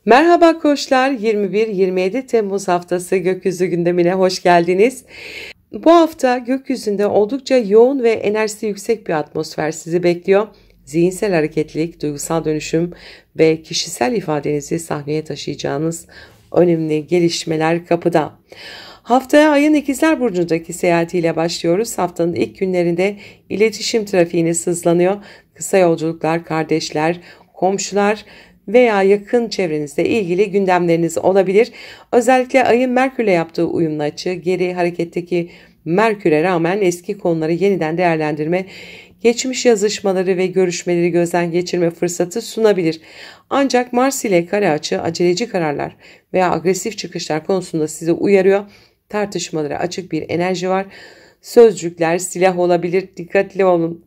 Merhaba koçlar, 21-27 Temmuz haftası gökyüzü gündemine hoş geldiniz. Bu hafta gökyüzünde oldukça yoğun ve enerjisi yüksek bir atmosfer sizi bekliyor. Zihinsel hareketlilik, duygusal dönüşüm ve kişisel ifadenizi sahneye taşıyacağınız önemli gelişmeler kapıda. Haftaya ayın İkizler Burcu'ndaki seyahatiyle başlıyoruz. Haftanın ilk günlerinde iletişim trafiğiniz hızlanıyor. Kısa yolculuklar, kardeşler, komşular veya yakın çevrenizle ilgili gündemleriniz olabilir. Özellikle ayın Merkür'le yaptığı uyumlu açı, geri hareketteki Merkür'e rağmen eski konuları yeniden değerlendirme, geçmiş yazışmaları ve görüşmeleri gözden geçirme fırsatı sunabilir. Ancak Mars ile kare açı aceleci kararlar veya agresif çıkışlar konusunda sizi uyarıyor. Tartışmalara açık bir enerji var. Sözcükler silah olabilir, dikkatli olun.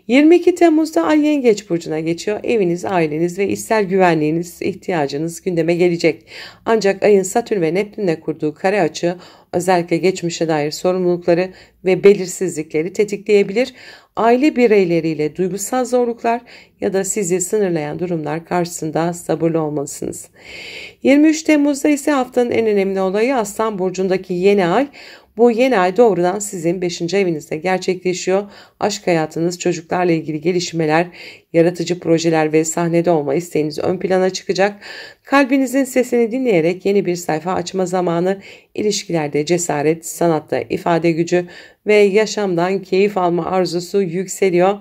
22 Temmuz'da Ay Yengeç Burcu'na geçiyor. Eviniz, aileniz ve içsel güvenliğiniz, ihtiyacınız gündeme gelecek. Ancak Ay'ın Satürn ve Neptün'le kurduğu kare açı özellikle geçmişe dair sorumlulukları ve belirsizlikleri tetikleyebilir. Aile bireyleriyle duygusal zorluklar ya da sizi sınırlayan durumlar karşısında sabırlı olmalısınız. 23 Temmuz'da ise haftanın en önemli olayı Aslan Burcu'ndaki yeni ay. Bu yeni ay doğrudan sizin 5. evinizde gerçekleşiyor. Aşk hayatınız, çocuklarla ilgili gelişmeler, yaratıcı projeler ve sahnede olma isteğiniz ön plana çıkacak. Kalbinizin sesini dinleyerek yeni bir sayfa açma zamanı, ilişkilerde cesaret, sanatta ifade gücü ve yaşamdan keyif alma arzusu yükseliyor.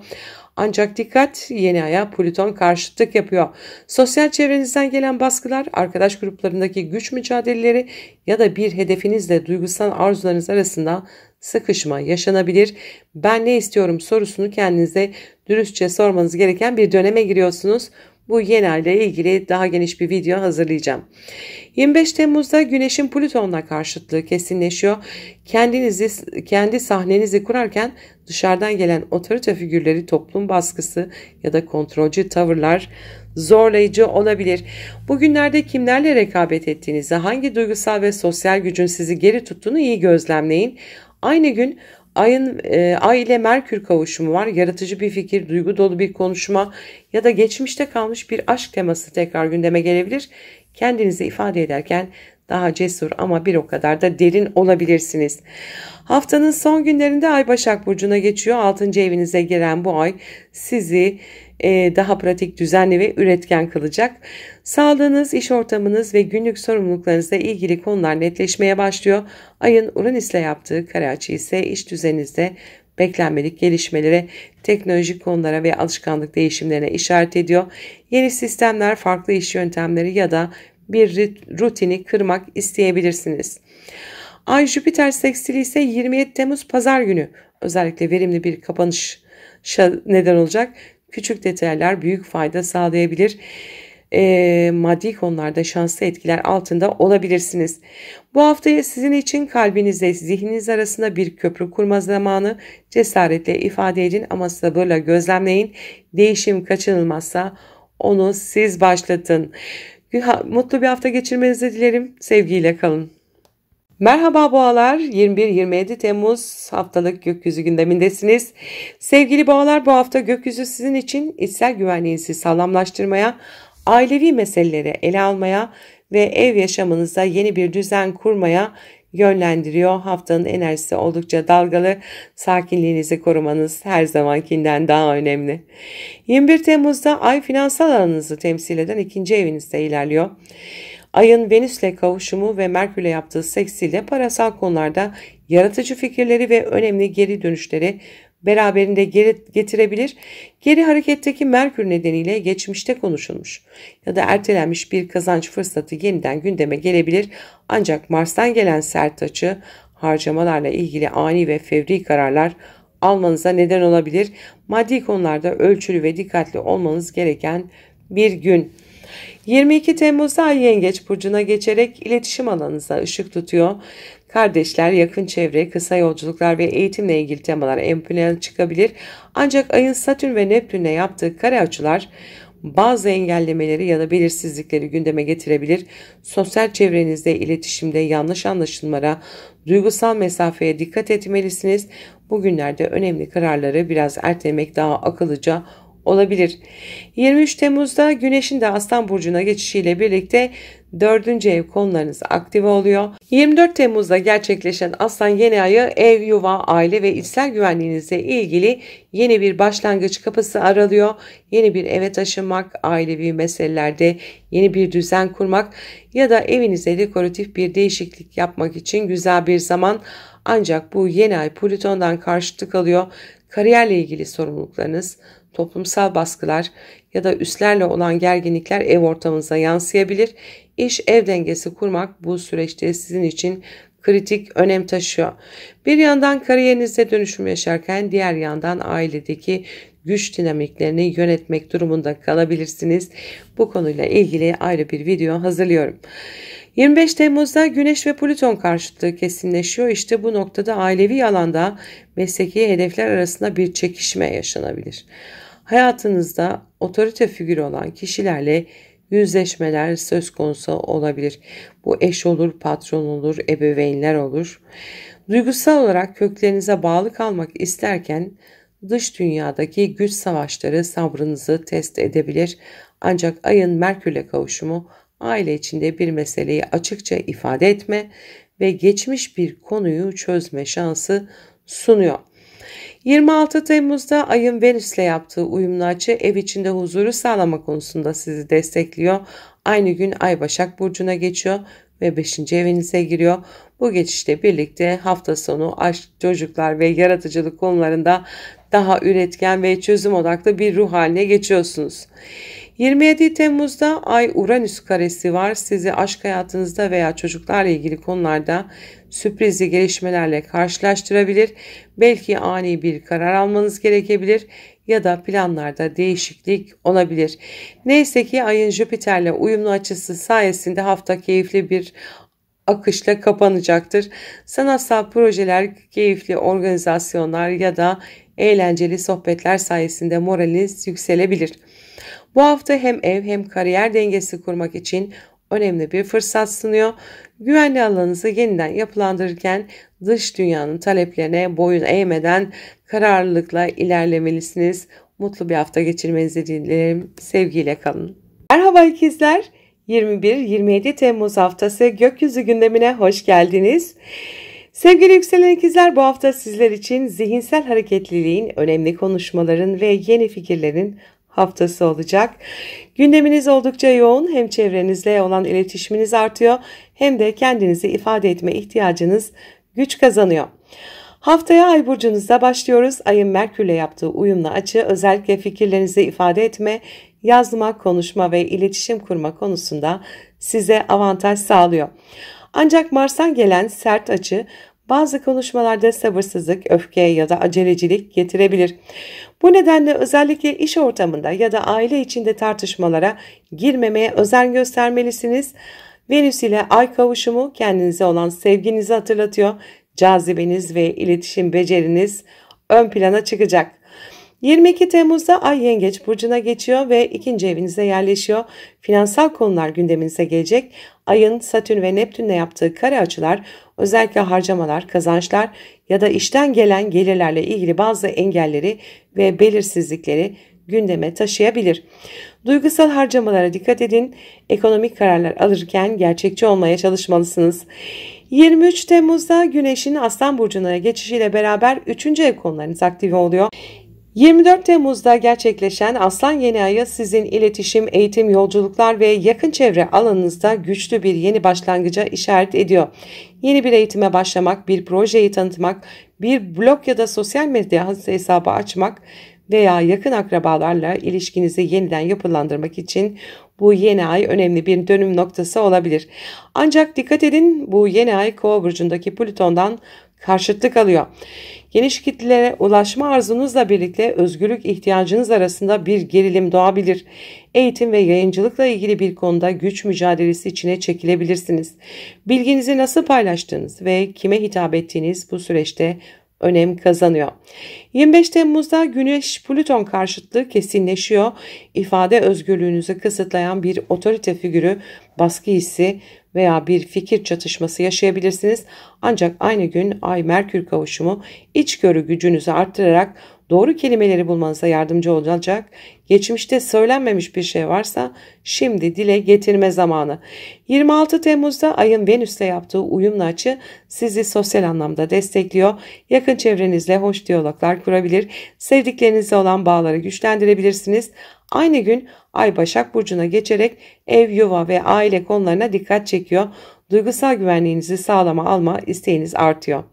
Ancak dikkat, yeni aya Plüton karşıtlık yapıyor. Sosyal çevrenizden gelen baskılar, arkadaş gruplarındaki güç mücadeleleri ya da bir hedefinizle duygusal arzularınız arasında sıkışma yaşanabilir. Ben ne istiyorum sorusunu kendinize dürüstçe sormanız gereken bir döneme giriyorsunuz. Bu yeni ay ile ilgili daha geniş bir video hazırlayacağım. 25 Temmuz'da Güneş'in Plüton'la karşıtlığı kesinleşiyor. Kendi sahnenizi kurarken dışarıdan gelen otorite figürleri, toplum baskısı ya da kontrolcü tavırlar zorlayıcı olabilir. Bugünlerde kimlerle rekabet ettiğinizi, hangi duygusal ve sosyal gücün sizi geri tuttuğunu iyi gözlemleyin. Aynı gün Ay ile Merkür kavuşumu var. Yaratıcı bir fikir, duygu dolu bir konuşma ya da geçmişte kalmış bir aşk teması tekrar gündeme gelebilir. Kendinizi ifade ederken daha cesur ama bir o kadar da derin olabilirsiniz. Haftanın son günlerinde Ay Başak Burcu'na geçiyor. 6. evinize giren bu ay sizi daha pratik, düzenli ve üretken kılacak. Sağlığınız, iş ortamınız ve günlük sorumluluklarınızla ilgili konular netleşmeye başlıyor. Ayın Uranüs'le yaptığı kare açı ise iş düzeninizde beklenmedik gelişmelere, teknolojik konulara ve alışkanlık değişimlerine işaret ediyor. Yeni sistemler, farklı iş yöntemleri ya da bir rutini kırmak isteyebilirsiniz. Ay Jüpiter sekstili ise 27 Temmuz Pazar günü özellikle verimli bir kapanışa neden olacak. Küçük detaylar büyük fayda sağlayabilir. Maddi konularda şanslı etkiler altında olabilirsiniz. Bu haftaya sizin için kalbinizle zihniniz arasında bir köprü kurma zamanı. Cesaretle ifade edin ama sabırla gözlemleyin. Değişim kaçınılmazsa onu siz başlatın. Mutlu bir hafta geçirmenizi dilerim. Sevgiyle kalın. Merhaba boğalar, 21-27 Temmuz haftalık gökyüzü gündemindesiniz. Sevgili boğalar, bu hafta gökyüzü sizin için içsel güvenliğinizi sağlamlaştırmaya, ailevi meseleleri ele almaya ve ev yaşamınızda yeni bir düzen kurmaya yönlendiriyor. Haftanın enerjisi oldukça dalgalı, sakinliğinizi korumanız her zamankinden daha önemli. 21 Temmuz'da Ay finansal alanınızı temsil eden 2. evinizde ilerliyor. Ayın Venüs'le kavuşumu ve Merkür'le yaptığı seksiyle parasal konularda yaratıcı fikirleri ve önemli geri dönüşleri beraberinde getirebilir. Geri hareketteki Merkür nedeniyle geçmişte konuşulmuş ya da ertelenmiş bir kazanç fırsatı yeniden gündeme gelebilir. Ancak Mars'tan gelen sert açı harcamalarla ilgili ani ve fevri kararlar almanıza neden olabilir. Maddi konularda ölçülü ve dikkatli olmanız gereken bir gün. 22 Temmuz'da Ay Yengeç Burcu'na geçerek iletişim alanınıza ışık tutuyor. Kardeşler, yakın çevre, kısa yolculuklar ve eğitimle ilgili temalar ön plana çıkabilir. Ancak Ay'ın Satürn ve Neptün'le yaptığı kare açılar bazı engellemeleri ya da belirsizlikleri gündeme getirebilir. Sosyal çevrenizde, iletişimde yanlış anlaşılmalara, duygusal mesafeye dikkat etmelisiniz. Bugünlerde önemli kararları biraz ertelemek daha akıllıca olabilir. 23 Temmuz'da Güneş'in de Aslan Burcu'na geçişiyle birlikte 4. ev konularınız aktive oluyor. 24 Temmuz'da gerçekleşen Aslan yeni ayı ev, yuva, aile ve içsel güvenliğinizle ilgili yeni bir başlangıç kapısı aralıyor. Yeni bir eve taşınmak, ailevi meselelerde yeni bir düzen kurmak ya da evinize dekoratif bir değişiklik yapmak için güzel bir zaman. Ancak bu yeni ay Plüton'dan karşıtlık alıyor. Kariyerle ilgili sorumluluklarınız, toplumsal baskılar ya da üstlerle olan gerginlikler ev ortamınıza yansıyabilir. İş ev dengesi kurmak bu süreçte sizin için kritik önem taşıyor. Bir yandan kariyerinizde dönüşüm yaşarken diğer yandan ailedeki güç dinamiklerini yönetmek durumunda kalabilirsiniz. Bu konuyla ilgili ayrı bir video hazırlıyorum. 25 Temmuz'da Güneş ve Plüton karşıtlığı kesinleşiyor. İşte bu noktada ailevi alanda mesleki hedefler arasında bir çekişme yaşanabilir. Hayatınızda otorite figürü olan kişilerle yüzleşmeler söz konusu olabilir. Bu eş olur, patron olur, ebeveynler olur. Duygusal olarak köklerinize bağlı kalmak isterken dış dünyadaki güç savaşları sabrınızı test edebilir. Ancak ayın Merkür'le kavuşumu aile içinde bir meseleyi açıkça ifade etme ve geçmiş bir konuyu çözme şansı sunuyor. 26 Temmuz'da ayın Venüs'le yaptığı uyumlu açı ev içinde huzuru sağlama konusunda sizi destekliyor. Aynı gün Ay Başak Burcu'na geçiyor ve 5. evinize giriyor. Bu geçişle birlikte hafta sonu aşk, çocuklar ve yaratıcılık konularında daha üretken ve çözüm odaklı bir ruh haline geçiyorsunuz. 27 Temmuz'da Ay Uranüs karesi var. Sizi aşk hayatınızda veya çocuklarla ilgili konularda sürprizli gelişmelerle karşılaştırabilir. Belki ani bir karar almanız gerekebilir ya da planlarda değişiklik olabilir. Neyse ki Ay'ın Jüpiter'le uyumlu açısı sayesinde hafta keyifli bir akışla kapanacaktır. Sanatsal projeler, keyifli organizasyonlar ya da eğlenceli sohbetler sayesinde moraliniz yükselebilir. Bu hafta hem ev hem kariyer dengesi kurmak için önemli bir fırsat sunuyor. Güvenli alanınızı yeniden yapılandırırken dış dünyanın taleplerine boyun eğmeden kararlılıkla ilerlemelisiniz. Mutlu bir hafta geçirmenizi dilerim. Sevgiyle kalın. Merhaba ikizler. 21-27 Temmuz haftası gökyüzü gündemine hoş geldiniz. Sevgili yükselen ikizler, bu hafta sizler için zihinsel hareketliliğin, önemli konuşmaların ve yeni fikirlerin haftası olacak. Gündeminiz oldukça yoğun, hem çevrenizle olan iletişiminiz artıyor hem de kendinizi ifade etme ihtiyacınız güç kazanıyor. Haftaya Ay burcunuzda başlıyoruz. Ayın Merkür'le yaptığı uyumlu açı özellikle fikirlerinizi ifade etme, yazma, konuşma ve iletişim kurma konusunda size avantaj sağlıyor. Ancak Mars'tan gelen sert açı bazı konuşmalarda sabırsızlık, öfke ya da acelecilik getirebilir. Bu nedenle özellikle iş ortamında ya da aile içinde tartışmalara girmemeye özen göstermelisiniz. Venüs ile Ay kavuşumu kendinize olan sevginizi hatırlatıyor. Cazibeniz ve iletişim beceriniz ön plana çıkacak. 22 Temmuz'da Ay Yengeç Burcu'na geçiyor ve 2. evinize yerleşiyor. Finansal konular gündeminize gelecek. Ayın Satürn ve Neptün'le yaptığı kare açılar özellikle harcamalar, kazançlar ya da işten gelen gelirlerle ilgili bazı engelleri ve belirsizlikleri gündeme taşıyabilir. Duygusal harcamalara dikkat edin. Ekonomik kararlar alırken gerçekçi olmaya çalışmalısınız. 23 Temmuz'da Güneş'in Aslan Burcu'na geçişiyle beraber 3. ev konularınız aktive oluyor. 24 Temmuz'da gerçekleşen Aslan yeni ayı sizin iletişim, eğitim, yolculuklar ve yakın çevre alanınızda güçlü bir yeni başlangıca işaret ediyor. Yeni bir eğitime başlamak, bir projeyi tanıtmak, bir blog ya da sosyal medya hesabı açmak veya yakın akrabalarla ilişkinizi yeniden yapılandırmak için bu yeni ay önemli bir dönüm noktası olabilir. Ancak dikkat edin, bu yeni ay Kova burcundaki Plüton'dan karşıtlık alıyor. Geniş kitlelere ulaşma arzunuzla birlikte özgürlük ihtiyacınız arasında bir gerilim doğabilir. Eğitim ve yayıncılıkla ilgili bir konuda güç mücadelesi içine çekilebilirsiniz. Bilginizi nasıl paylaştığınız ve kime hitap ettiğiniz bu süreçte önem kazanıyor. 25 Temmuz'da Güneş-Plüton karşıtlığı kesinleşiyor. İfade özgürlüğünüzü kısıtlayan bir otorite figürü, baskı hissi veya bir fikir çatışması yaşayabilirsiniz. Ancak aynı gün Ay-Merkür kavuşumu içgörü gücünüzü arttırarak doğru kelimeleri bulmanıza yardımcı olacak. Geçmişte söylenmemiş bir şey varsa şimdi dile getirme zamanı. 26 Temmuz'da ayın Venüs'le yaptığı uyumlu açı sizi sosyal anlamda destekliyor. Yakın çevrenizle hoş diyaloglar kurabilir. Sevdiklerinizle olan bağları güçlendirebilirsiniz. Aynı gün Ay Başak Burcu'na geçerek ev, yuva ve aile konularına dikkat çekiyor. Duygusal güvenliğinizi sağlama alma isteğiniz artıyor.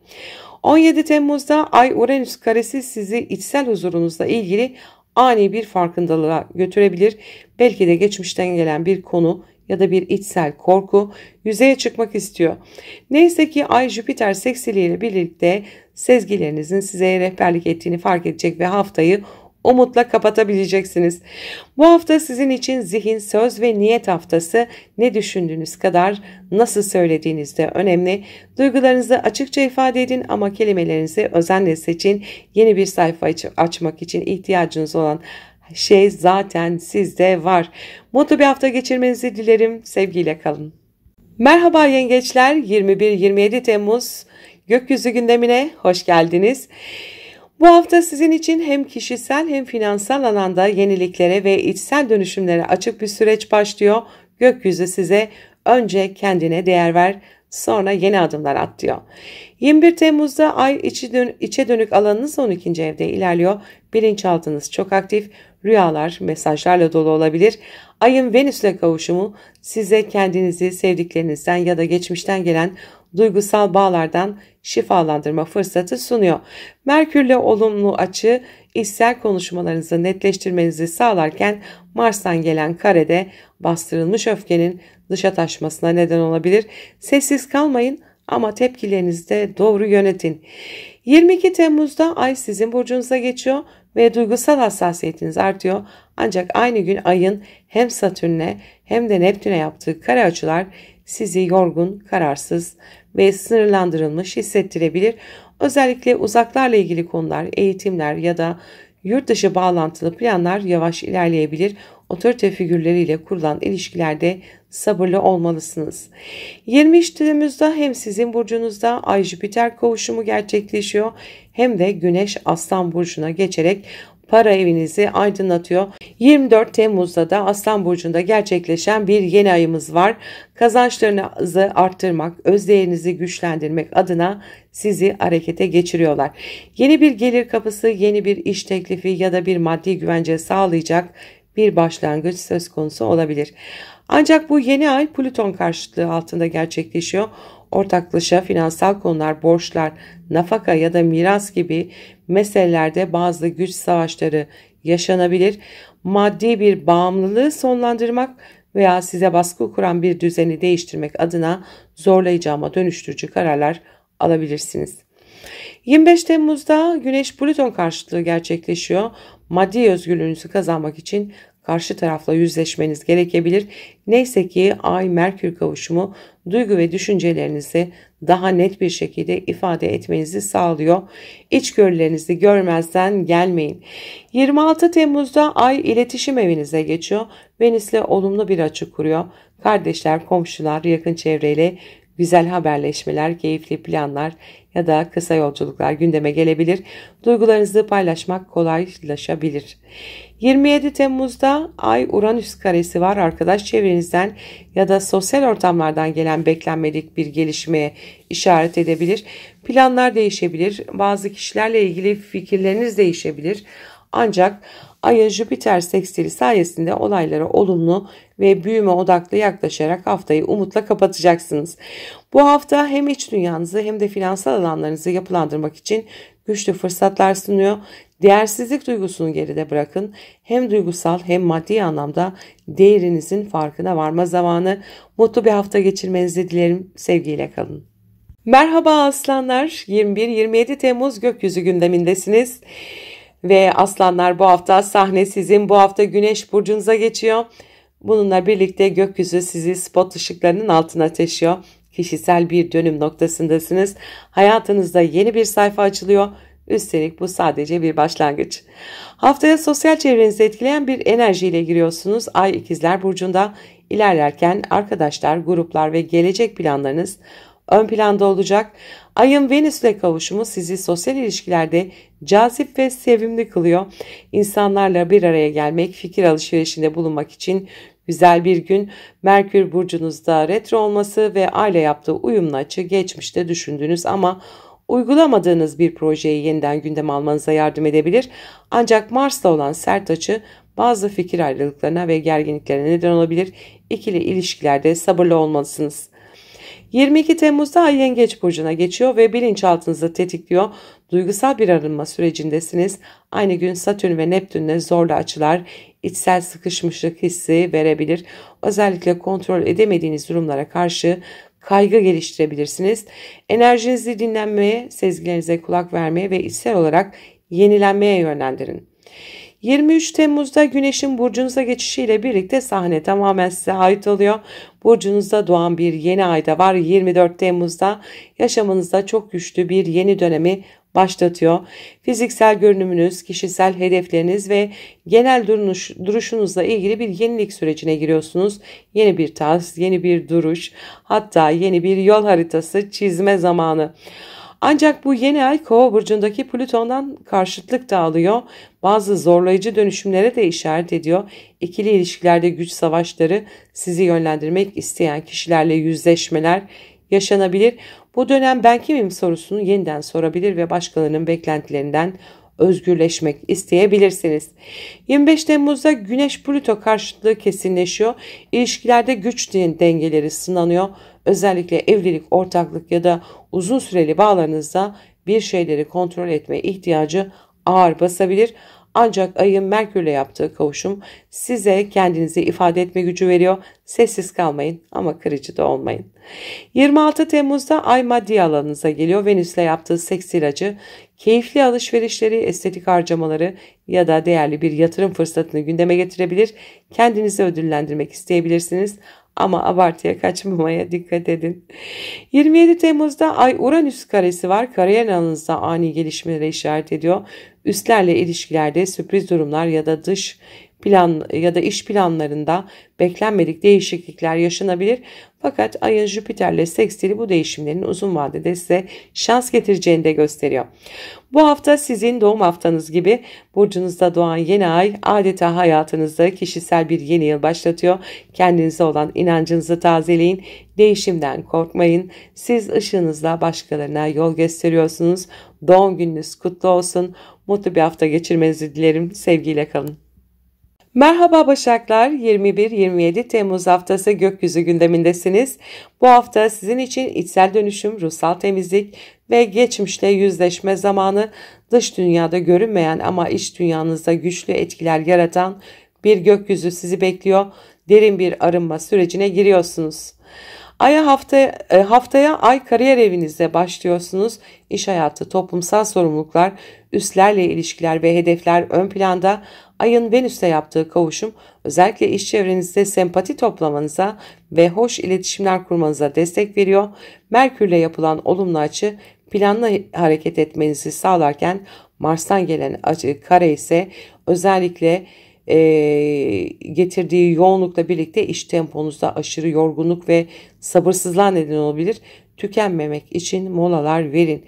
17 Temmuz'da Ay Uranüs karesi sizi içsel huzurunuzla ilgili ani bir farkındalığa götürebilir. Belki de geçmişten gelen bir konu ya da bir içsel korku yüzeye çıkmak istiyor. Neyse ki Ay Jüpiter seksiliyle birlikte sezgilerinizin size rehberlik ettiğini fark edecek ve haftayı umutla kapatabileceksiniz. Bu hafta sizin için zihin, söz ve niyet haftası. Ne düşündüğünüz kadar nasıl söylediğiniz de önemli. Duygularınızı açıkça ifade edin ama kelimelerinizi özenle seçin. Yeni bir sayfa açmak için ihtiyacınız olan şey zaten sizde var. Mutlu bir hafta geçirmenizi dilerim. Sevgiyle kalın. Merhaba yengeçler, 21-27 Temmuz gökyüzü gündemine hoş geldiniz. Bu hafta sizin için hem kişisel hem finansal alanda yeniliklere ve içsel dönüşümlere açık bir süreç başlıyor. Gökyüzü size önce kendine değer ver, sonra yeni adımlar at diyor. 21 Temmuz'da Ay içe dönük alanınız 12. evde ilerliyor. Bilinçaltınız çok aktif, rüyalar mesajlarla dolu olabilir. Ayın Venüs'le kavuşumu size kendinizi sevdiklerinizden ya da geçmişten gelen duygusal bağlardan şifalandırma fırsatı sunuyor. Merkürle olumlu açı içsel konuşmalarınızı netleştirmenizi sağlarken Mars'tan gelen karede bastırılmış öfkenin dışa taşmasına neden olabilir. Sessiz kalmayın ama tepkilerinizi de doğru yönetin. 22 Temmuz'da Ay sizin burcunuza geçiyor ve duygusal hassasiyetiniz artıyor. Ancak aynı gün Ay'ın hem Satürn'e hem de Neptün'e yaptığı kare açılar sizi yorgun, kararsız ve sınırlandırılmış hissettirebilir. Özellikle uzaklarla ilgili konular, eğitimler ya da yurt dışı bağlantılı planlar yavaş ilerleyebilir. Otorite figürleriyle kurulan ilişkilerde sabırlı olmalısınız. 23 Temmuz'da hem sizin burcunuzda Ay Jüpiter kavuşumu gerçekleşiyor hem de Güneş Aslan Burcu'na geçerek para evinizi aydınlatıyor. 24 Temmuz'da da Aslan Burcu'nda gerçekleşen bir yeni ayımız var. Kazançlarınızı arttırmak, özdeğerinizi güçlendirmek adına sizi harekete geçiriyorlar. Yeni bir gelir kapısı, yeni bir iş teklifi ya da bir maddi güvence sağlayacak bir başlangıç söz konusu olabilir. Ancak bu yeni ay Plüton karşıtlığı altında gerçekleşiyor. Ortaklaşa finansal konular, borçlar, nafaka ya da miras gibi meselelerde bazı güç savaşları yaşanabilir. Maddi bir bağımlılığı sonlandırmak veya size baskı kuran bir düzeni değiştirmek adına zorlayıcı ama dönüştürücü kararlar alabilirsiniz. 25 Temmuz'da Güneş Plüton karşıtlığı gerçekleşiyor. Maddi özgürlüğünüzü kazanmak için karşı tarafla yüzleşmeniz gerekebilir. Neyse ki Ay Merkür kavuşumu duygu ve düşüncelerinizi daha net bir şekilde ifade etmenizi sağlıyor. İçgörülerinizi görmezden gelmeyin. 26 Temmuz'da Ay iletişim evinize geçiyor. Venüs'le olumlu bir açı kuruyor. Kardeşler, komşular, yakın çevreyle güzel haberleşmeler, keyifli planlar ya da kısa yolculuklar gündeme gelebilir. Duygularınızı paylaşmak kolaylaşabilir. 27 Temmuz'da Ay Uranüs karesi var. Arkadaş çevrenizden ya da sosyal ortamlardan gelen beklenmedik bir gelişmeye işaret edebilir. Planlar değişebilir. Bazı kişilerle ilgili fikirleriniz değişebilir. Ancak Ay'ın Jüpiter sekstili sayesinde olaylara olumlu ve büyüme odaklı yaklaşarak haftayı umutla kapatacaksınız. Bu hafta hem iç dünyanızı hem de finansal alanlarınızı yapılandırmak için güçlü fırsatlar sunuyor. Değersizlik duygusunu geride bırakın. Hem duygusal hem maddi anlamda değerinizin farkına varma zamanı. Mutlu bir hafta geçirmenizi dilerim. Sevgiyle kalın. Merhaba aslanlar. 21-27 Temmuz gökyüzü gündemindesiniz. Ve aslanlar, bu hafta sahne sizin. Bu hafta Güneş burcunuza geçiyor. Bununla birlikte gökyüzü sizi spot ışıklarının altına taşıyor. Kişisel bir dönüm noktasındasınız. Hayatınızda yeni bir sayfa açılıyor. Üstelik bu sadece bir başlangıç. Haftaya sosyal çevrenizi etkileyen bir enerjiyle giriyorsunuz. Ay İkizler Burcu'nda ilerlerken arkadaşlar, gruplar ve gelecek planlarınız ön planda olacak. Ayın Venüs'le kavuşumu sizi sosyal ilişkilerde cazip ve sevimli kılıyor. İnsanlarla bir araya gelmek, fikir alışverişinde bulunmak için güzel bir gün. Merkür burcunuzda retro olması ve Ay ile yaptığı uyumlu açı geçmişte düşündüğünüz ama uygulamadığınız bir projeyi yeniden gündeme almanıza yardım edebilir. Ancak Mars'la olan sert açı bazı fikir ayrılıklarına ve gerginliklere neden olabilir. İkili ilişkilerde sabırlı olmalısınız. 22 Temmuz'da Ay Yengeç burcuna geçiyor ve bilinçaltınızı tetikliyor. Duygusal bir arınma sürecindesiniz. Aynı gün Satürn ve Neptün'le zorlu açılar içsel sıkışmışlık hissi verebilir. Özellikle kontrol edemediğiniz durumlara karşı kaygı geliştirebilirsiniz. Enerjinizi dinlenmeye, sezgilerinize kulak vermeye ve içsel olarak yenilenmeye yönlendirin. 23 Temmuz'da Güneş'in burcunuza geçişiyle birlikte sahne tamamen size ait oluyor. Burcunuzda doğan bir yeni ay da var. 24 Temmuz'da yaşamınızda çok güçlü bir yeni dönemi başlatıyor. Fiziksel görünümünüz, kişisel hedefleriniz ve genel duruşunuzla ilgili bir yenilik sürecine giriyorsunuz. Yeni bir tarz, yeni bir duruş, hatta yeni bir yol haritası çizme zamanı. Ancak bu yeni ay Kova burcundaki Plüton'dan karşıtlık da alıyor. Bazı zorlayıcı dönüşümlere de işaret ediyor. İkili ilişkilerde güç savaşları, sizi yönlendirmek isteyen kişilerle yüzleşmeler yaşanabilir. Bu dönem ben kimim sorusunu yeniden sorabilir ve başkalarının beklentilerinden özgürleşmek isteyebilirsiniz. 25 Temmuz'da Güneş-Plüto karşıtlığı kesinleşiyor. İlişkilerde güç dengeleri sınanıyor. Özellikle evlilik, ortaklık ya da uzun süreli bağlarınızda bir şeyleri kontrol etme ihtiyacı ağır basabilir. Ancak ayın Merkür'le yaptığı kavuşum size kendinizi ifade etme gücü veriyor. Sessiz kalmayın ama kırıcı da olmayın. 26 Temmuz'da Ay maddi alanınıza geliyor. Venüs'le yaptığı seks ilacı keyifli alışverişleri, estetik harcamaları ya da değerli bir yatırım fırsatını gündeme getirebilir. Kendinizi ödüllendirmek isteyebilirsiniz. Ama abartıya kaçmamaya dikkat edin. 27 Temmuz'da Ay Uranüs karesi var. Kariyer alanınızda ani gelişmelere işaret ediyor. Üstlerle ilişkilerde sürpriz durumlar ya da dış plan ya da iş planlarında beklenmedik değişiklikler yaşanabilir. Fakat Ay'ın Jüpiter'le sekstili bu değişimlerin uzun vadede size şans getireceğini de gösteriyor. Bu hafta sizin doğum haftanız gibi burcunuzda doğan yeni ay adeta hayatınızda kişisel bir yeni yıl başlatıyor. Kendinize olan inancınızı tazeleyin. Değişimden korkmayın. Siz ışığınızla başkalarına yol gösteriyorsunuz. Doğum gününüz kutlu olsun. Mutlu bir hafta geçirmenizi dilerim. Sevgiyle kalın. Merhaba Başaklar, 21-27 Temmuz haftası gökyüzü gündemindesiniz. Bu hafta sizin için içsel dönüşüm, ruhsal temizlik ve geçmişle yüzleşme zamanı. Dış dünyada görünmeyen ama iç dünyanızda güçlü etkiler yaratan bir gökyüzü sizi bekliyor. Derin bir arınma sürecine giriyorsunuz. Haftaya Ay kariyer evinizde başlıyorsunuz. İş hayatı, toplumsal sorumluluklar, üstlerle ilişkiler ve hedefler ön planda. Ayın Venüs'te yaptığı kavuşum özellikle iş çevrenizde sempati toplamanıza ve hoş iletişimler kurmanıza destek veriyor. Merkürle yapılan olumlu açı planlı hareket etmenizi sağlarken Mars'tan gelen açı kare ise özellikle getirdiği yoğunlukla birlikte iş temponuzda aşırı yorgunluk ve sabırsızlığa neden olabilir. Tükenmemek için molalar verin.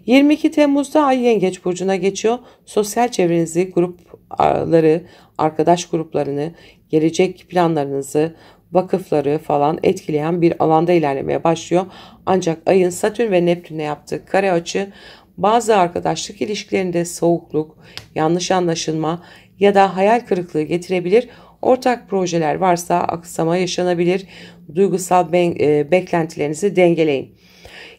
22 Temmuz'da Ay Yengeç burcuna geçiyor. Sosyal çevrenizi, grupları, arkadaş gruplarını, gelecek planlarınızı, vakıfları falan etkileyen bir alanda ilerlemeye başlıyor. Ancak Ay'ın Satürn ve Neptün'le yaptığı kare açı bazı arkadaşlık ilişkilerinde soğukluk, yanlış anlaşılma ya da hayal kırıklığı getirebilir. Ortak projeler varsa aksama yaşanabilir. Duygusal beklentilerinizi dengeleyin.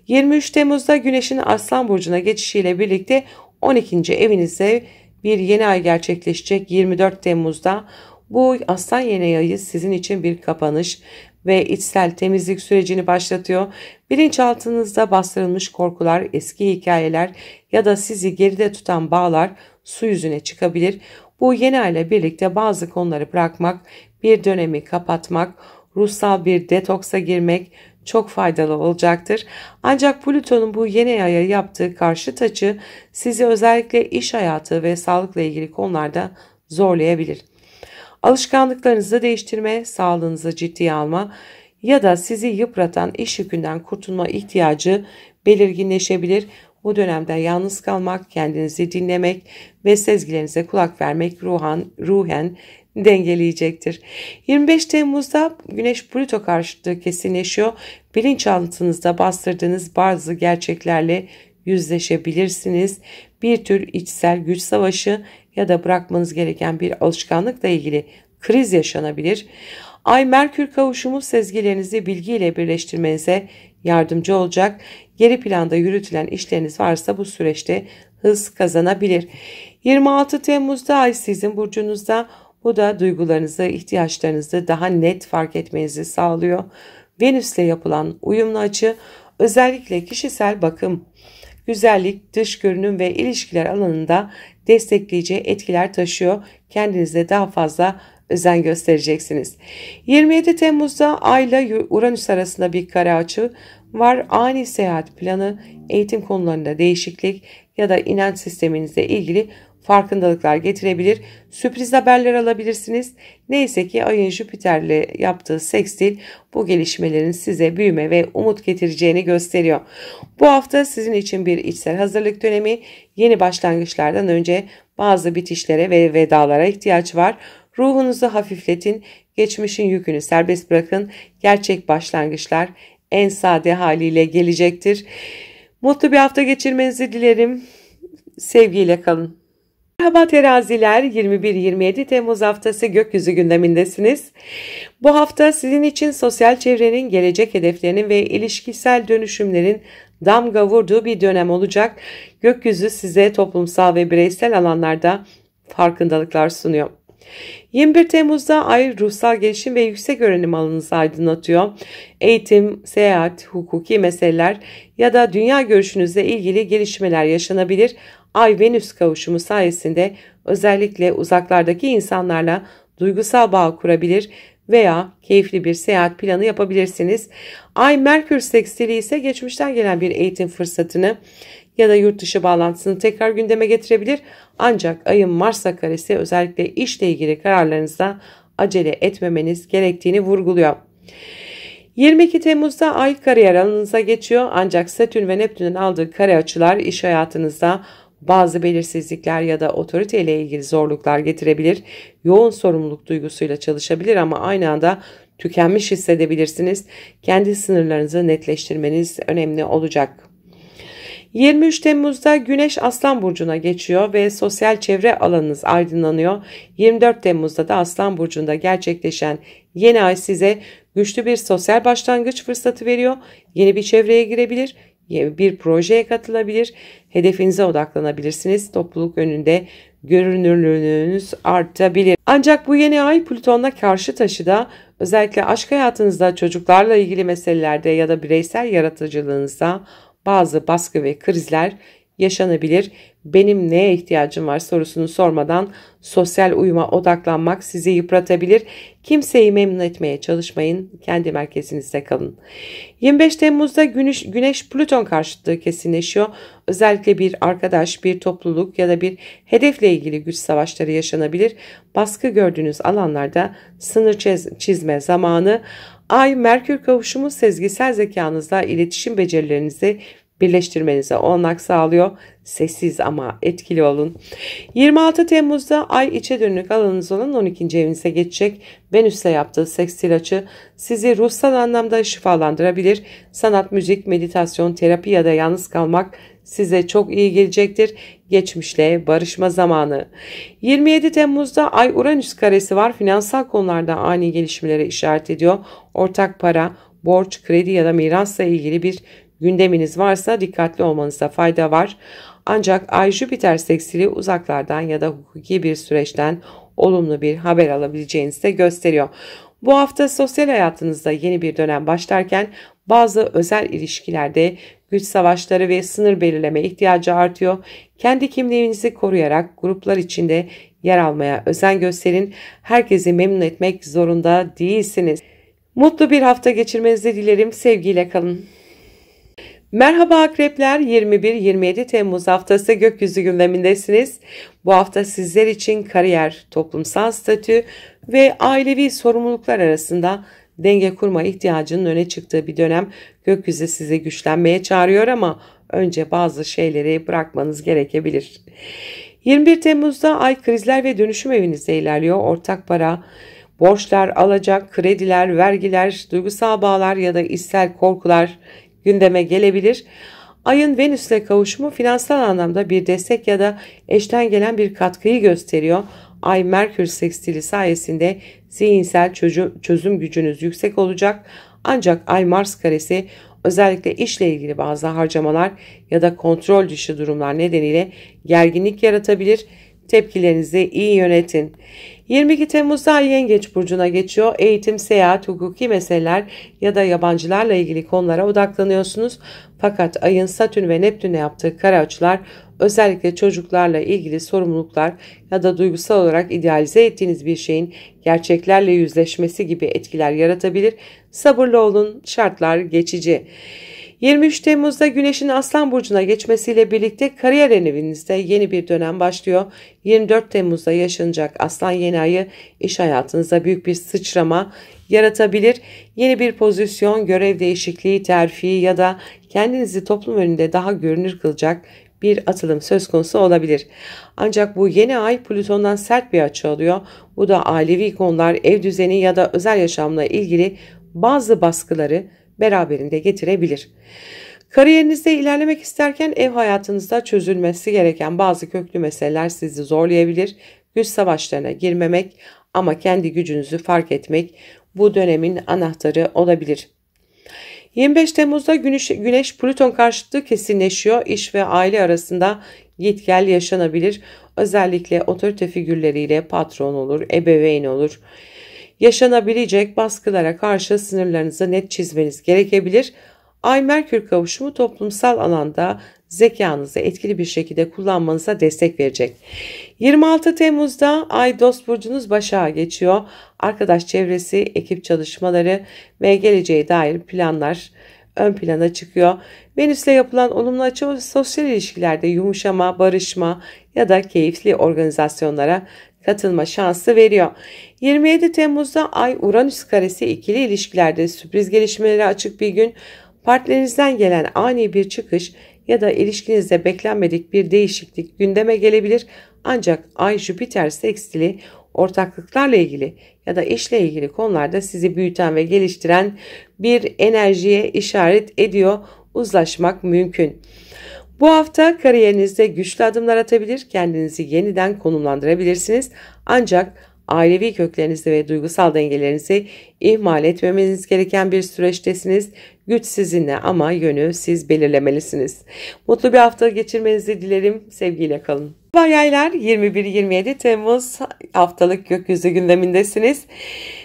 23 Temmuz'da Güneş'in Aslan burcuna geçişiyle birlikte 12. evinizde bir yeni ay gerçekleşecek. 24 Temmuz'da bu Aslan yeni ayı sizin için bir kapanış ve içsel temizlik sürecini başlatıyor. Bilinçaltınızda bastırılmış korkular, eski hikayeler ya da sizi geride tutan bağlar su yüzüne çıkabilir. Bu yeni ay ile birlikte bazı konuları bırakmak, bir dönemi kapatmak, ruhsal bir detoksa girmek çok faydalı olacaktır. Ancak Plüton'un bu yeni aya yaptığı karşıt açı sizi özellikle iş hayatı ve sağlıkla ilgili konularda zorlayabilir. Alışkanlıklarınızı değiştirme, sağlığınızı ciddiye alma ya da sizi yıpratan iş yükünden kurtulma ihtiyacı belirginleşebilir. Bu dönemde yalnız kalmak, kendinizi dinlemek ve sezgilerinize kulak vermek ruhen dengeleyecektir. 25 Temmuz'da Güneş-Plüto karşıtlığı kesinleşiyor. Bilinçaltınızda bastırdığınız bazı gerçeklerle yüzleşebilirsiniz. Bir tür içsel güç savaşı ya da bırakmanız gereken bir alışkanlıkla ilgili kriz yaşanabilir. Ay-Merkür kavuşumu sezgilerinizi bilgiyle birleştirmenize yardımcı olacak. Geri planda yürütülen işleriniz varsa bu süreçte hız kazanabilir. 26 Temmuz'da Ay sizin burcunuzda. Bu da duygularınızı, ihtiyaçlarınızı daha net fark etmenizi sağlıyor. Venüs'le yapılan uyumlu açı özellikle kişisel bakım, güzellik, dış görünüm ve ilişkiler alanında destekleyici etkiler taşıyor. Kendinize daha fazla özen göstereceksiniz. 27 Temmuz'da Ay ile Uranüs arasında bir kare açı var. Ani seyahat planı, eğitim konularında değişiklik ya da inanç sisteminizle ilgili farkındalıklar getirebilir. Sürpriz haberler alabilirsiniz. Neyse ki Ay'ın Jüpiter'le yaptığı sekstil bu gelişmelerin size büyüme ve umut getireceğini gösteriyor. Bu hafta sizin için bir içsel hazırlık dönemi. Yeni başlangıçlardan önce bazı bitişlere ve vedalara ihtiyaç var. Ruhunuzu hafifletin, geçmişin yükünü serbest bırakın. Gerçek başlangıçlar en sade haliyle gelecektir. Mutlu bir hafta geçirmenizi dilerim. Sevgiyle kalın. Merhaba teraziler, 21-27 Temmuz haftası gökyüzü gündemindesiniz. Bu hafta sizin için sosyal çevrenin, gelecek hedeflerinin ve ilişkisel dönüşümlerin damga vurduğu bir dönem olacak. Gökyüzü size toplumsal ve bireysel alanlarda farkındalıklar sunuyor. 21 Temmuz'da Ay ruhsal gelişim ve yüksek öğrenim alanınızı aydınlatıyor. Eğitim, seyahat, hukuki meseleler ya da dünya görüşünüzle ilgili gelişmeler yaşanabilir. Ay-Venüs kavuşumu sayesinde özellikle uzaklardaki insanlarla duygusal bağ kurabilir veya keyifli bir seyahat planı yapabilirsiniz. Ay-Merkür sekstili ise geçmişten gelen bir eğitim fırsatını ya da yurt dışı bağlantısını tekrar gündeme getirebilir. Ancak Ay'ın Mars'la karesi özellikle işle ilgili kararlarınızda acele etmemeniz gerektiğini vurguluyor. 22 Temmuz'da Ay kariyer alanınıza geçiyor ancak Satürn ve Neptün'ün aldığı kare açılar iş hayatınızda bazı belirsizlikler ya da otoriteyle ilgili zorluklar getirebilir. Yoğun sorumluluk duygusuyla çalışabilir ama aynı anda tükenmiş hissedebilirsiniz. Kendi sınırlarınızı netleştirmeniz önemli olacak. 23 Temmuz'da Güneş Aslan Burcu'na geçiyor ve sosyal çevre alanınız aydınlanıyor. 24 Temmuz'da da Aslan Burcu'nda gerçekleşen yeni ay size güçlü bir sosyal başlangıç fırsatı veriyor. Yeni bir çevreye girebilir, bir projeye katılabilir, hedefinize odaklanabilirsiniz. Topluluk önünde görünürlüğünüz artabilir. Ancak bu yeni ay Plüton'la karşı taşıda özellikle aşk hayatınızda, çocuklarla ilgili meselelerde ya da bireysel yaratıcılığınızda bazı baskı ve krizler yaşanabilir. Benim neye ihtiyacım var sorusunu sormadan sosyal uyuma odaklanmak sizi yıpratabilir. Kimseyi memnun etmeye çalışmayın. Kendi merkezinizde kalın. 25 Temmuz'da Güneş-Plüton karşıtlığı kesinleşiyor. Özellikle bir arkadaş, bir topluluk ya da bir hedefle ilgili güç savaşları yaşanabilir. Baskı gördüğünüz alanlarda sınır çizme zamanı. Ay-Merkür kavuşumu sezgisel zekanızla iletişim becerilerinizi birleştirmenize olanak sağlıyor. Sessiz ama etkili olun. 26 Temmuz'da Ay içe dönük alanınız olan 12. evinize geçecek. Venüs'le yaptığı sekstil açı sizi ruhsal anlamda şifalandırabilir. Sanat, müzik, meditasyon, terapi ya da yalnız kalmak size çok iyi gelecektir. Geçmişle barışma zamanı. 27 Temmuz'da Ay Uranüs karesi var. Finansal konularda ani gelişmelere işaret ediyor. Ortak para, borç, kredi ya da mirasla ilgili bir gündeminiz varsa dikkatli olmanızda fayda var. Ancak Ay-Jüpiter seksili uzaklardan ya da hukuki bir süreçten olumlu bir haber alabileceğinizi de gösteriyor. Bu hafta sosyal hayatınızda yeni bir dönem başlarken bazı özel ilişkilerde güç savaşları ve sınır belirleme ihtiyacı artıyor. Kendi kimliğinizi koruyarak gruplar içinde yer almaya özen gösterin. Herkesi memnun etmek zorunda değilsiniz. Mutlu bir hafta geçirmenizi dilerim. Sevgiyle kalın. Merhaba akrepler, 21-27 Temmuz haftası gökyüzü gündemindesiniz. Bu hafta sizler için kariyer, toplumsal statü ve ailevi sorumluluklar arasında denge kurma ihtiyacının öne çıktığı bir dönem. Gökyüzü sizi güçlenmeye çağırıyor ama önce bazı şeyleri bırakmanız gerekebilir. 21 Temmuz'da Ay krizler ve dönüşüm evinizde ilerliyor. Ortak para, borçlar, alacak, krediler, vergiler, duygusal bağlar ya da içsel korkular gündeme gelebilir. Ayın Venüs'le kavuşumu finansal anlamda bir destek ya da eşten gelen bir katkıyı gösteriyor. Ay Merkür sekstili sayesinde zihinsel çözüm gücünüz yüksek olacak. Ancak Ay Mars karesi özellikle işle ilgili bazı harcamalar ya da kontrol dışı durumlar nedeniyle gerginlik yaratabilir. Tepkilerinizi iyi yönetin. 22 Temmuz'da Ay Yengeç burcuna geçiyor. Eğitim, seyahat, hukuki meseleler ya da yabancılarla ilgili konulara odaklanıyorsunuz. Fakat Ay'ın Satürn ve Neptün'e yaptığı kare açılar özellikle çocuklarla ilgili sorumluluklar ya da duygusal olarak idealize ettiğiniz bir şeyin gerçeklerle yüzleşmesi gibi etkiler yaratabilir. Sabırlı olun, şartlar geçici. 23 Temmuz'da Güneş'in Aslan Burcu'na geçmesiyle birlikte kariyer evinizde yeni bir dönem başlıyor. 24 Temmuz'da yaşanacak Aslan yeni ayı iş hayatınızda büyük bir sıçrama yaratabilir. Yeni bir pozisyon, görev değişikliği, terfi ya da kendinizi toplum önünde daha görünür kılacak bir atılım söz konusu olabilir. Ancak bu yeni ay Plüton'dan sert bir açı alıyor. Bu da ailevi konular, ev düzeni ya da özel yaşamla ilgili bazı baskıları beraberinde getirebilir. Kariyerinizde ilerlemek isterken ev hayatınızda çözülmesi gereken bazı köklü meseleler sizi zorlayabilir. Güç savaşlarına girmemek ama kendi gücünüzü fark etmek bu dönemin anahtarı olabilir. 25 Temmuz'da Güneş Plüton karşıtlığı kesinleşiyor. İş ve aile arasında git gel yaşanabilir. Özellikle otorite figürleriyle patron olur, ebeveyn olur. Yaşanabilecek baskılara karşı sınırlarınızı net çizmeniz gerekebilir. Ay Merkür kavuşumu toplumsal alanda zekanızı etkili bir şekilde kullanmanıza destek verecek. 26 Temmuz'da Ay Dost burcunuz Başak'a geçiyor. Arkadaş çevresi, ekip çalışmaları ve geleceğe dair planlar ön plana çıkıyor. Venüs'le yapılan olumlu açı sosyal ilişkilerde yumuşama, barışma ya da keyifli organizasyonlara katılma şansı veriyor. 27 Temmuz'da Ay Uranüs karesi ikili ilişkilerde sürpriz gelişmelere açık bir gün. Partnerinizden gelen ani bir çıkış ya da ilişkinizde beklenmedik bir değişiklik gündeme gelebilir. Ancak Ay Jüpiter sekstili ortaklıklarla ilgili ya da işle ilgili konularda sizi büyüten ve geliştiren bir enerjiye işaret ediyor. Uzlaşmak mümkün. Bu hafta kariyerinizde güçlü adımlar atabilir, kendinizi yeniden konumlandırabilirsiniz. Ancak ailevi köklerinizde ve duygusal dengelerinizi ihmal etmemeniz gereken bir süreçtesiniz. Güç sizinle ama yönü siz belirlemelisiniz. Mutlu bir hafta geçirmenizi dilerim. Sevgiyle kalın. Yaylar 21-27 Temmuz haftalık gökyüzü gündemindesiniz.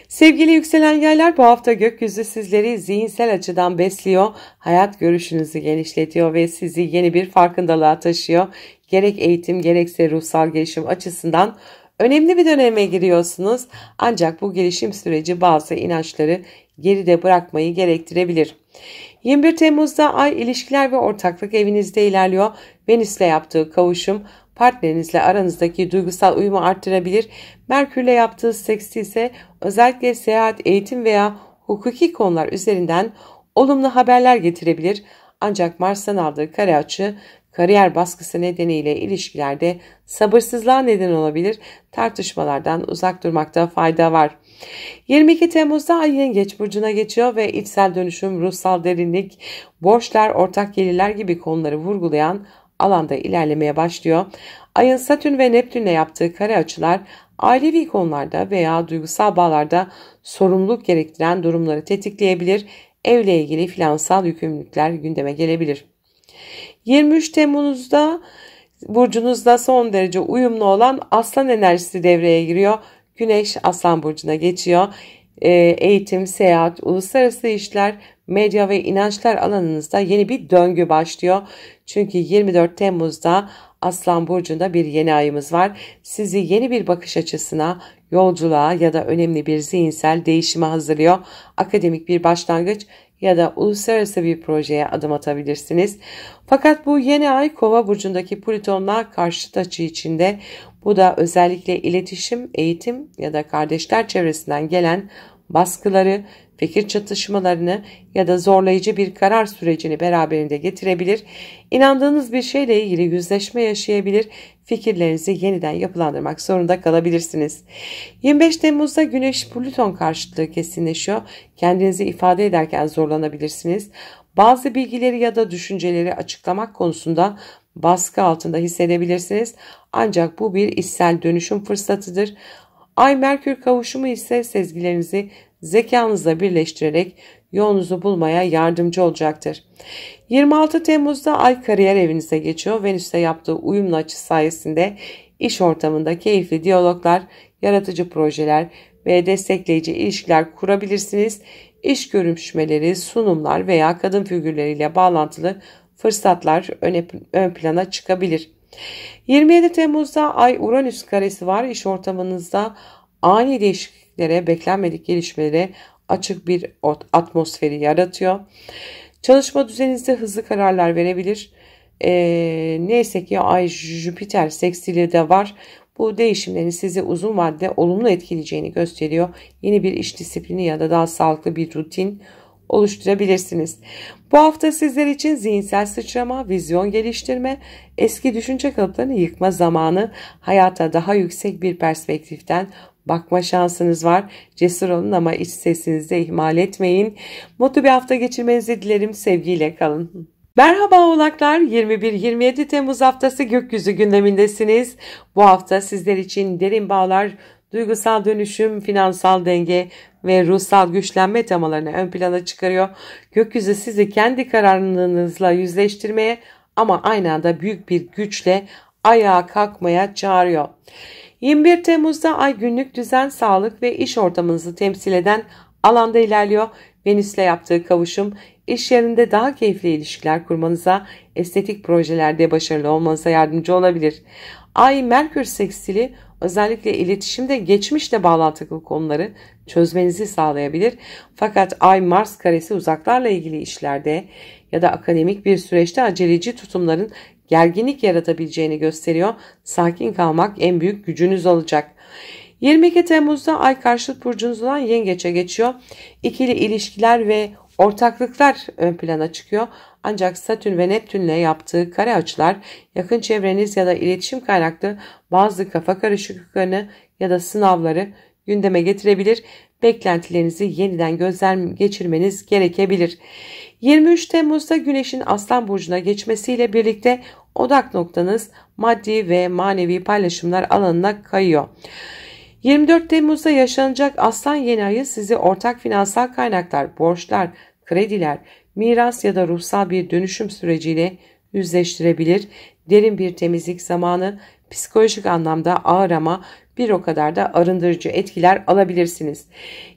Sevgili yükselen yaylar, bu hafta gökyüzü sizleri zihinsel açıdan besliyor, hayat görüşünüzü genişletiyor ve sizi yeni bir farkındalığa taşıyor. Gerek eğitim gerekse ruhsal gelişim açısından önemli bir döneme giriyorsunuz. Ancak bu gelişim süreci bazı inançları geride bırakmayı gerektirebilir. 21 Temmuz'da Ay ilişkiler ve ortaklık evinizde ilerliyor. Venüs'le yaptığı kavuşum partnerinizle aranızdaki duygusal uyumu arttırabilir. Merkür'le yaptığı seksti ise özellikle seyahat, eğitim veya hukuki konular üzerinden olumlu haberler getirebilir. Ancak Mars'tan aldığı kare açı kariyer baskısı nedeniyle ilişkilerde sabırsızlığa neden olabilir. Tartışmalardan uzak durmakta fayda var. 22 Temmuz'da Ay Yengeç burcuna geçiyor ve içsel dönüşüm, ruhsal derinlik, borçlar, ortak gelirler gibi konuları vurgulayan alanda ilerlemeye başlıyor. Ayın Satürn ve Neptün'le yaptığı kare açılar ailevi konularda veya duygusal bağlarda sorumluluk gerektiren durumları tetikleyebilir. Evle ilgili finansal yükümlülükler gündeme gelebilir. 23 Temmuz'da burcunuzda son derece uyumlu olan Aslan enerjisi devreye giriyor. Güneş Aslan burcuna geçiyor. Eğitim, seyahat, uluslararası işler, medya ve inançlar alanınızda yeni bir döngü başlıyor. Çünkü 24 Temmuz'da Aslan burcunda bir yeni ayımız var. Sizi yeni bir bakış açısına, yolculuğa ya da önemli bir zihinsel değişime hazırlıyor. Akademik bir başlangıç ya da uluslararası bir projeye adım atabilirsiniz. Fakat bu yeni ay Kova burcundaki Plüton'la karşıt açı içinde. Bu da özellikle iletişim, eğitim ya da kardeşler çevresinden gelen baskıları, fikir çatışmalarını ya da zorlayıcı bir karar sürecini beraberinde getirebilir. İnandığınız bir şeyle ilgili yüzleşme yaşayabilir, fikirlerinizi yeniden yapılandırmak zorunda kalabilirsiniz. 25 Temmuz'da Güneş-Plüton karşıtlığı kesinleşiyor. Kendinizi ifade ederken zorlanabilirsiniz. Bazı bilgileri ya da düşünceleri açıklamak konusunda baskı altında hissedebilirsiniz. Ancak bu bir içsel dönüşüm fırsatıdır. Ay-Merkür kavuşumu ise sezgilerinizi zekanızla birleştirerek yolunuzu bulmaya yardımcı olacaktır. 26 Temmuz'da Ay kariyer evinize geçiyor. Venüs'te yaptığı uyumlu açı sayesinde iş ortamında keyifli diyaloglar, yaratıcı projeler ve destekleyici ilişkiler kurabilirsiniz. İş görüşmeleri, sunumlar veya kadın figürleriyle bağlantılı fırsatlar ön plana çıkabilir. 27 Temmuz'da Ay-Uranüs karesi var. İş ortamınızda ani değişikliklere, beklenmedik gelişmelere açık bir atmosferi yaratıyor. Çalışma düzeninizde hızlı kararlar verebilir. Neyse ki Ay-Jüpiter sekstili de var. Bu değişimlerin sizi uzun vadede olumlu etkileyeceğini gösteriyor. Yeni bir iş disiplini ya da daha sağlıklı bir rutin oluşturabilirsiniz. Bu hafta sizler için zihinsel sıçrama, vizyon geliştirme, eski düşünce kalıplarını yıkma zamanı, hayata daha yüksek bir perspektiften bakma şansınız var. Cesur olun ama iç sesinizi de ihmal etmeyin. Mutlu bir hafta geçirmenizi dilerim. Sevgiyle kalın. Merhaba Oğlaklar, 21-27 Temmuz haftası gökyüzü gündemindesiniz. Bu hafta sizler için derin bağlar, duygusal dönüşüm, finansal denge ve ruhsal güçlenme temalarını ön plana çıkarıyor. Gökyüzü sizi kendi kararlılığınızla yüzleştirmeye ama aynı anda büyük bir güçle ayağa kalkmaya çağırıyor. 21 Temmuz'da Ay günlük düzen, sağlık ve iş ortamınızı temsil eden alanda ilerliyor. Venüs'le yaptığı kavuşum iş yerinde daha keyifli ilişkiler kurmanıza, estetik projelerde başarılı olmanıza yardımcı olabilir. Ay-Merkür sekstili özellikle iletişimde geçmişle bağlantılı konuları çözmenizi sağlayabilir. Fakat Ay-Mars karesi uzaklarla ilgili işlerde ya da akademik bir süreçte aceleci tutumların gerginlik yaratabileceğini gösteriyor. Sakin kalmak en büyük gücünüz olacak. 22 Temmuz'da Ay karşıt burcunuz olan Yengeç'e geçiyor. İkili ilişkiler ve ortaklıklar ön plana çıkıyor. Ancak Satürn ve Neptün'le yaptığı kare açılar yakın çevreniz ya da iletişim kaynaklı bazı kafa karışıklıklarını ya da sınavları gündeme getirebilir. Beklentilerinizi yeniden gözden geçirmeniz gerekebilir. 23 Temmuz'da Güneş'in Aslan burcuna geçmesiyle birlikte odak noktanız maddi ve manevi paylaşımlar alanına kayıyor. 24 Temmuz'da yaşanacak Aslan yeni ayı sizi ortak finansal kaynaklar, borçlar, krediler, miras ya da ruhsal bir dönüşüm süreciyle yüzleştirebilir. Derin bir temizlik zamanı, psikolojik anlamda ağır ama bir o kadar da arındırıcı etkiler alabilirsiniz.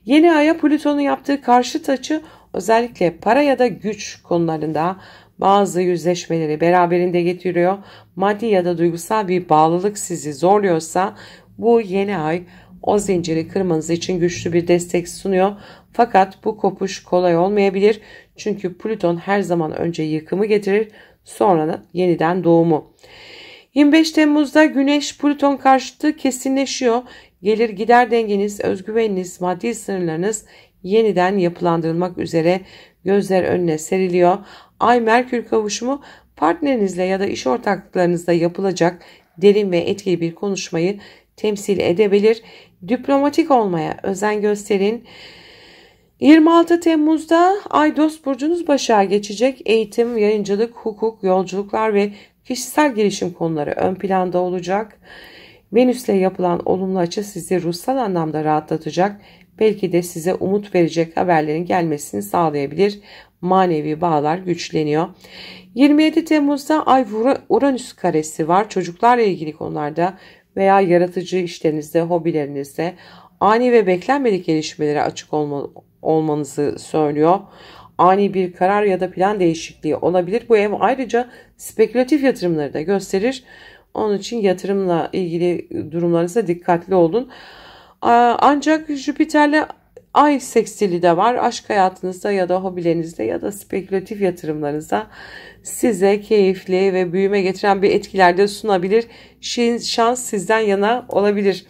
Yeni aya Plüton'un yaptığı karşıt açı özellikle para ya da güç konularında bazı yüzleşmeleri beraberinde getiriyor. Maddi ya da duygusal bir bağlılık sizi zorluyorsa bu yeni ay o zinciri kırmanız için güçlü bir destek sunuyor. Fakat bu kopuş kolay olmayabilir. Çünkü Plüton her zaman önce yıkımı getirir, sonra da yeniden doğumu. 25 Temmuz'da Güneş-Plüton karşıtı kesinleşiyor. Gelir gider dengeniz, özgüveniniz, maddi sınırlarınız yeniden yapılandırılmak üzere gözler önüne seriliyor. Ay-Merkür kavuşumu partnerinizle ya da iş ortaklıklarınızla yapılacak derin ve etkili bir konuşmayı temsil edebilir. Diplomatik olmaya özen gösterin. 26 Temmuz'da Ay Dost burcunuz Başak'a geçecek. Eğitim, yayıncılık, hukuk, yolculuklar ve kişisel gelişim konuları ön planda olacak. Venüs'le yapılan olumlu açı sizi ruhsal anlamda rahatlatacak. Belki de size umut verecek haberlerin gelmesini sağlayabilir. Manevi bağlar güçleniyor. 27 Temmuz'da Ay-Uranüs karesi var. Çocuklarla ilgili konularda veya yaratıcı işlerinizde, hobilerinizde ani ve beklenmedik gelişmelere açık olmanızı söylüyor. Ani bir karar ya da plan değişikliği olabilir. Bu ev ayrıca spekülatif yatırımları da gösterir. Onun için yatırımla ilgili durumlarınızda dikkatli olun. Ancak Jüpiter'le Ay sekstili de var. Aşk hayatınızda ya da hobilerinizde ya da spekülatif yatırımlarınızda size keyifli ve büyüme getiren bir etkiler de sunabilir. Şans sizden yana olabilir.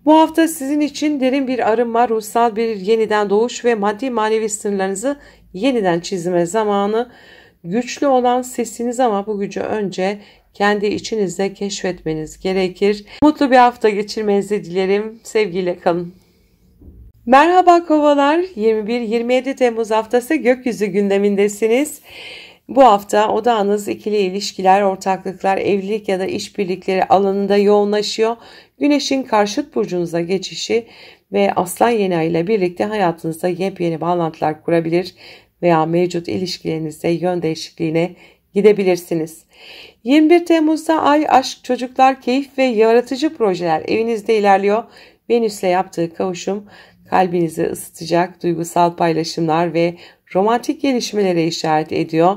Bu hafta sizin için derin bir arınma, ruhsal bir yeniden doğuş ve maddi manevi sınırlarınızı yeniden çizme zamanı. Güçlü olan sesiniz ama bu gücü önce kendi içinizde keşfetmeniz gerekir. Mutlu bir hafta geçirmenizi dilerim. Sevgiyle kalın. Merhaba kovalar, 21-27 Temmuz haftası gökyüzü gündemindesiniz. Bu hafta odağınız ikili ilişkiler, ortaklıklar, evlilik ya da işbirlikleri alanında yoğunlaşıyor. Güneşin karşıt burcunuza geçişi ve Aslan yeni ay ile birlikte hayatınızda yepyeni bağlantılar kurabilir veya mevcut ilişkilerinizde yön değişikliğine gidebilirsiniz. 21 Temmuz'da ay, aşk, çocuklar, keyif ve yaratıcı projeler evinizde ilerliyor. Venüs'le yaptığı kavuşum kalbinizi ısıtacak duygusal paylaşımlar ve romantik gelişmelere işaret ediyor.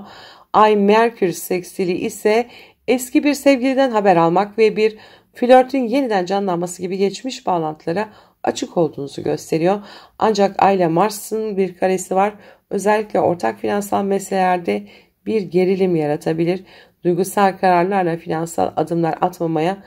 Ay Merkür sekstili ise eski bir sevgiliden haber almak ve bir flörtün yeniden canlanması gibi geçmiş bağlantılara açık olduğunuzu gösteriyor. Ancak Ay ile Mars'ın bir karesi var. Özellikle ortak finansal meselelerde bir gerilim yaratabilir. Duygusal kararlarla finansal adımlar atmamaya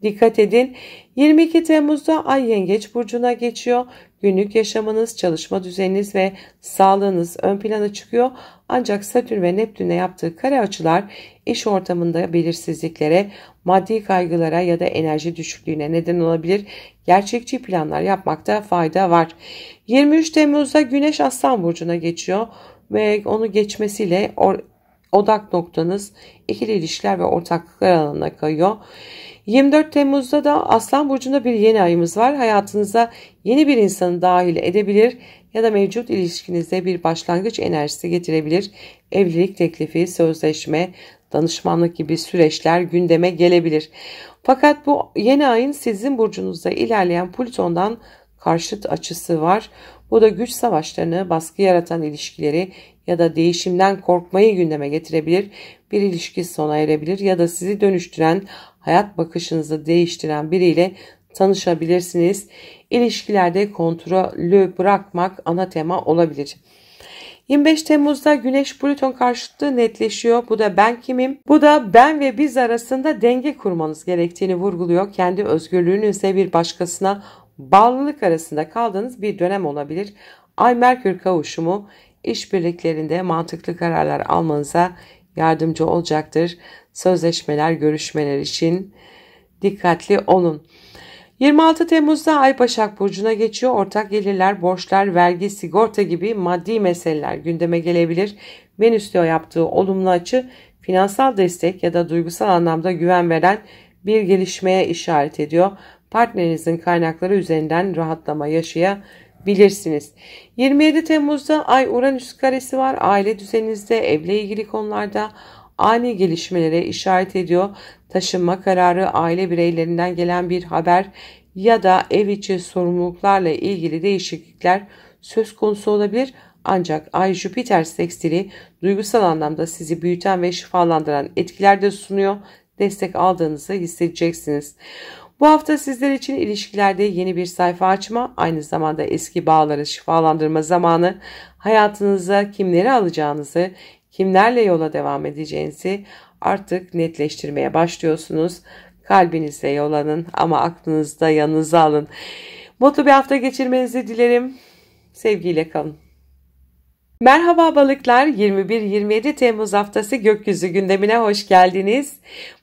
dikkat edin. 22 Temmuz'da Ay Yengeç burcuna geçiyor. Günlük yaşamınız, çalışma düzeniniz ve sağlığınız ön plana çıkıyor. Ancak Satürn ve Neptün'le yaptığı kare açılar iş ortamında belirsizliklere, maddi kaygılara ya da enerji düşüklüğüne neden olabilir. Gerçekçi planlar yapmakta fayda var. 23 Temmuz'da Güneş Aslan burcuna geçiyor ve onu geçmesiyle odak noktanız ikili ilişkiler ve ortaklıklar alanına kayıyor. 24 Temmuz'da da Aslan burcunda bir yeni ayımız var. Hayatınıza yeni bir insanı dahil edebilir ya da mevcut ilişkinizde bir başlangıç enerjisi getirebilir. Evlilik teklifi, sözleşme, danışmanlık gibi süreçler gündeme gelebilir. Fakat bu yeni ayın sizin burcunuzda ilerleyen Plüton'dan karşıt açısı var. Bu da güç savaşlarını, baskı yaratan ilişkileri ya da değişimden korkmayı gündeme getirebilir. Bir ilişki sona erebilir ya da sizi dönüştüren, hayat bakışınızı değiştiren biriyle tanışabilirsiniz. İlişkilerde kontrolü bırakmak ana tema olabilir. 25 Temmuz'da Güneş Plüton karşıtlığı netleşiyor. Bu da ben kimim? Bu da ben ve biz arasında denge kurmanız gerektiğini vurguluyor. Kendi özgürlüğünüzle bir başkasına bağlılık arasında kaldığınız bir dönem olabilir. Ay Merkür kavuşumu işbirliklerinde mantıklı kararlar almanıza yardımcı olacaktır. Sözleşmeler, görüşmeler için dikkatli olun. 26 Temmuz'da Ay Başak Burcu'na geçiyor. Ortak gelirler, borçlar, vergi, sigorta gibi maddi meseleler gündeme gelebilir. Venüs'le yaptığı olumlu açı finansal destek ya da duygusal anlamda güven veren bir gelişmeye işaret ediyor. Partnerinizin kaynakları üzerinden rahatlama yaşayabilirsiniz. 27 Temmuz'da Ay Uranüs karesi var. Aile düzeninizde, evle ilgili konularda ani gelişmelere işaret ediyor. Taşınma kararı, aile bireylerinden gelen bir haber ya da ev içi sorumluluklarla ilgili değişiklikler söz konusu olabilir. Ancak Ay Jüpiter sekstili duygusal anlamda sizi büyüten ve şifalandıran etkiler de sunuyor. Destek aldığınızı hissedeceksiniz. Bu hafta sizler için ilişkilerde yeni bir sayfa açma, aynı zamanda eski bağları şifalandırma zamanı. Hayatınıza kimleri alacağınızı, kimlerle yola devam edeceğinizi artık netleştirmeye başlıyorsunuz. Kalbinizle yol alın ama aklınızda yanınıza alın. Mutlu bir hafta geçirmenizi dilerim. Sevgiyle kalın. Merhaba balıklar, 21-27 Temmuz haftası gökyüzü gündemine hoş geldiniz.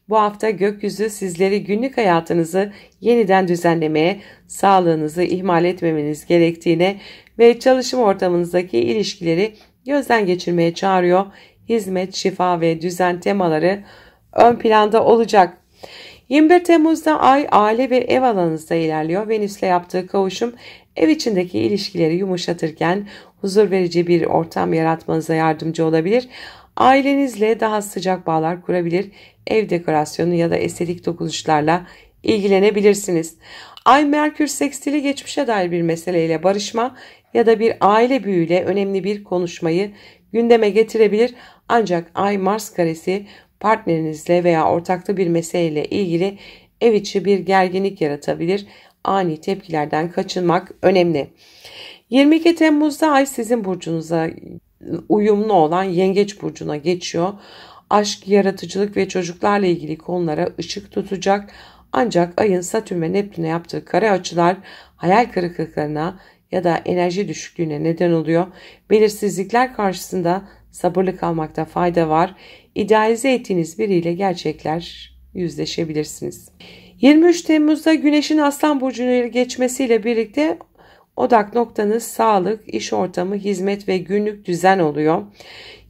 Bu hafta gökyüzü sizleri günlük hayatınızı yeniden düzenlemeye, sağlığınızı ihmal etmemeniz gerektiğine ve çalışma ortamınızdaki ilişkileri gözden geçirmeye çağırıyor. Hizmet, şifa ve düzen temaları ön planda olacak. 21 Temmuz'da Ay aile ve ev alanınızda ilerliyor. Venüs'le yaptığı kavuşum ev içindeki ilişkileri yumuşatırken huzur verici bir ortam yaratmanıza yardımcı olabilir. Ailenizle daha sıcak bağlar kurabilir. Ev dekorasyonu ya da estetik dokunuşlarla ilgilenebilirsiniz. Ay Merkür sekstili geçmişe dair bir meseleyle barışma ya da bir aile büyüğüyle önemli bir konuşmayı gündeme getirebilir. Ancak Ay Mars karesi partnerinizle veya ortaklı bir meseleyle ilgili ev içi bir gerginlik yaratabilir. Ani tepkilerden kaçınmak önemli. 22 Temmuz'da ay sizin burcunuza uyumlu olan Yengeç burcuna geçiyor. Aşk, yaratıcılık ve çocuklarla ilgili konulara ışık tutacak. Ancak ayın Satürn ve Neptün'e yaptığı kare açılar hayal kırıklıklarına ya da enerji düşüklüğüne neden oluyor. Belirsizlikler karşısında sabırlı kalmakta fayda var. İdealize ettiğiniz biriyle gerçekler yüzleşebilirsiniz. 23 Temmuz'da Güneş'in Aslan burcuna geçmesiyle birlikte odak noktanız sağlık, iş ortamı, hizmet ve günlük düzen oluyor.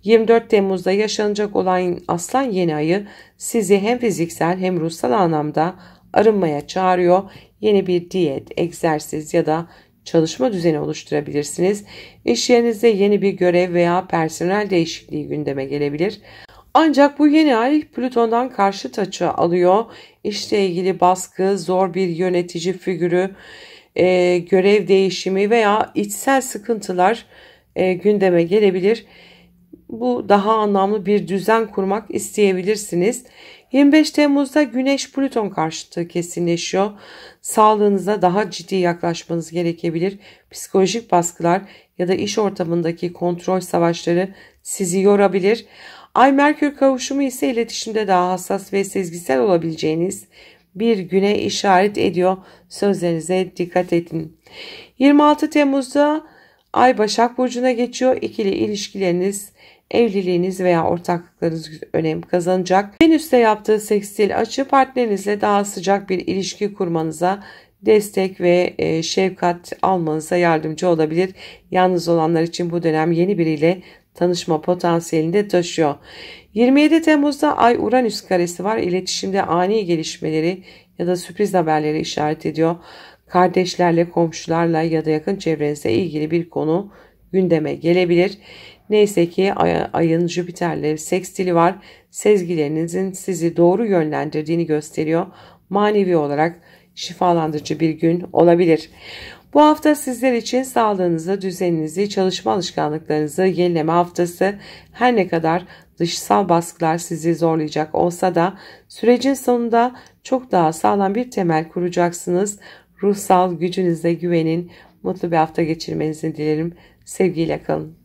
24 Temmuz'da yaşanacak olan Aslan yeni ayı sizi hem fiziksel hem ruhsal anlamda arınmaya çağırıyor. Yeni bir diyet, egzersiz ya da çalışma düzeni oluşturabilirsiniz. İş yerinizde yeni bir görev veya personel değişikliği gündeme gelebilir. Ancak bu yeni ay Plüton'dan karşıt açı alıyor. İşle ilgili baskı, zor bir yönetici figürü, görev değişimi veya içsel sıkıntılar gündeme gelebilir. Bu daha anlamlı bir düzen kurmak isteyebilirsiniz. 25 Temmuz'da Güneş Plüton karşıtı kesinleşiyor. Sağlığınıza daha ciddi yaklaşmanız gerekebilir. Psikolojik baskılar ya da iş ortamındaki kontrol savaşları sizi yorabilir. Ay Merkür kavuşumu ise iletişimde daha hassas ve sezgisel olabileceğiniz bir güne işaret ediyor. Sözlerinize dikkat edin. 26 Temmuz'da Ay Başak Burcu'na geçiyor. İkili ilişkileriniz, evliliğiniz veya ortaklıklarınız önem kazanacak. Venüs'te yaptığı sekstil açı partnerinizle daha sıcak bir ilişki kurmanıza, destek ve şefkat almanıza yardımcı olabilir. Yalnız olanlar için bu dönem yeni biriyle tanışma potansiyelini de taşıyor. 27 Temmuz'da Ay Uranüs karesi var. İletişimde ani gelişmeleri ya da sürpriz haberleri işaret ediyor. Kardeşlerle, komşularla ya da yakın çevrenizle ilgili bir konu gündeme gelebilir. Neyse ki ayın Jüpiter'le sekstili var. Sezgilerinizin sizi doğru yönlendirdiğini gösteriyor. Manevi olarak şifalandırıcı bir gün olabilir. Bu hafta sizler için sağlığınızı, düzeninizi, çalışma alışkanlıklarınızı yenileme haftası. Her ne kadar dışsal baskılar sizi zorlayacak olsa da sürecin sonunda çok daha sağlam bir temel kuracaksınız. Ruhsal gücünüze güvenin. Mutlu bir hafta geçirmenizi dilerim. Sevgiyle kalın.